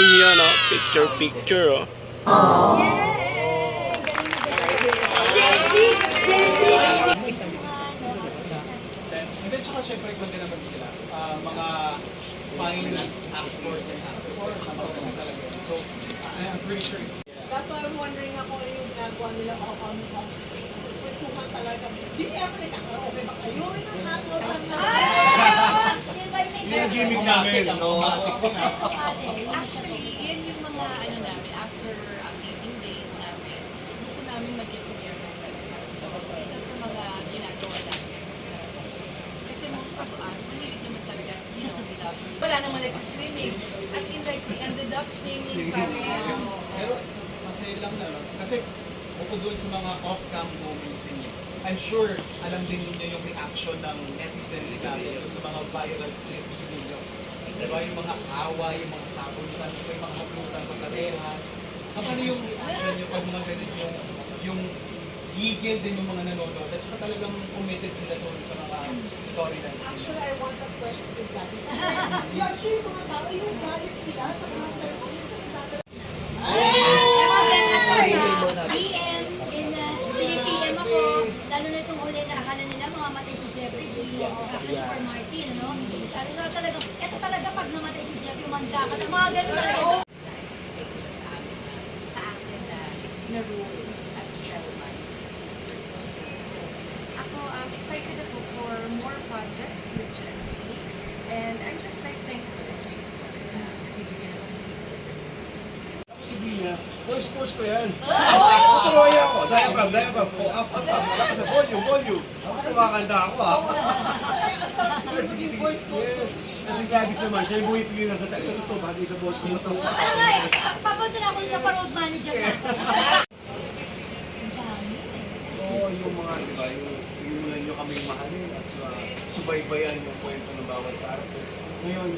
Yan o, picture o. And then, tsaka syempre, kung din naman sila, mga fine actors and actresses naman kasi talaga. So, I'm pretty sure it's... That's why I'm wondering ako yung ginagawa nila off screen. Kasi kwentuhan talaga. Hindi ever nagkakaroke ba kayo? Nakakalotan na. Yung gimmick namin. Actually, yan yung mga ano namin, after taping days namin, gusto namin mag-get together talaga. So, isa sa mga ginagawa namin. Kasi most of us, mahilig naman talaga, we love it. Wala naman nagsiswimming. As in like, we ended up singing parang. Pero, masaya lang na lang. Kasi, bukod doon sa mga off-cam moments ninyo, I'm sure alam din ninyo yung reaction ng netizens natin sa mga viral clips ninyo. Diba yung mga away, yung mga sabunutan, yung mga haplutan pa sa rehas. Paano yung reaction nyo pag mga ganun yung gigil din yung mga nanonood at saka talagang committed sila doon sa mga storylines nila. Actually, I want that question to that. Yung sure yung mga tao, yung galit nila sa mga terrorist sa nagdadala. PM ako, lalo na itong uli na akala nila mamamatay si Jeffrey, si Christopher Martin, no? Sabi ko talagang, eto talaga pag namatay si Jeffrey, manda ka na, mga ganun talaga. Sa akin na role as Shelman. Ako, I'm excited ako for more projects with Gen Z. And I'm just like thankful. Sabihin niya, sports ko yan. Tutuloy ako. Diagram. Up. Lakas sa volume. Ako kumakanta ako ha. Kasi Gladys naman, siya yung bumipigil ng kanta. Ito to, bagay sa boss mo to. Ano nga eh, papunta na ako sa pa-road manager na. Oo, yung mga, di ba, yung simulan nyo kaming mahalin at subaybayan yung kwento ng bawat characters. Ngayon,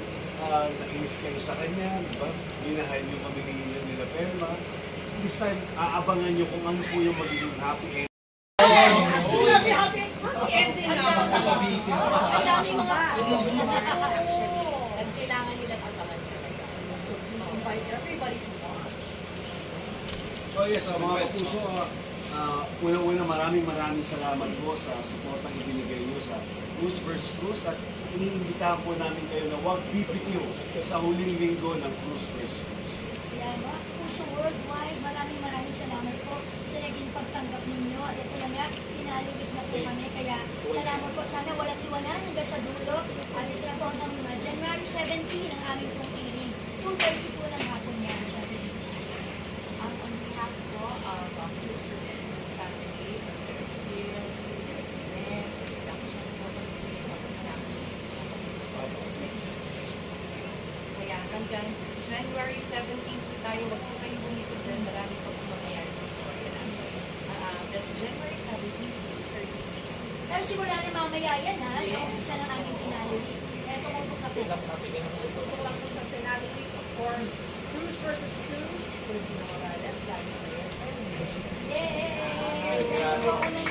nainis kayo sa kanya, di ba? Minahal nyo kami nila Perma. This time, aabangan nyo kung ano po yung magiging happy end. Happy ending na. Ang dami mga actually. At kailangan nilang abangan talaga. So please invite everybody to watch. Oh yes, mga kapuso, unang-una maraming salamat po sa suportang ibinigay nyo sa Cruz vs. Cruz at iniimbitahan po namin kayo na huwag bibitiw sa huling linggo ng Cruz vs. Cruz. Yan, mga puso worldwide, maraming salamat po sa naging pagtanggap ninyo. At ito na nga, pinaligid na po kami. Kaya salamat po. Sana walang iwanan hanggang sa dulo. At ito na po hanggang January 17 ang aming pong airing. 2:30 po ng hapon yan. Sabi dito sa akin. On behalf po of Cruz vs. Cruz family, Jill, and sa production po ng salamat po. Kaya hanggang January 17 po tayo, wag po kayong bumito din. Marami po po mangyayari sa story natin. That's January 17 to 30. Pero simula na mamaya yan ha. Yung isa ng aming finale week. Kaya tumutok na po. Tutok lang po sa finale week, of course. Cruz vs. Cruz with Morales, Gladys Reyes, and Yay! Dahil po ako ng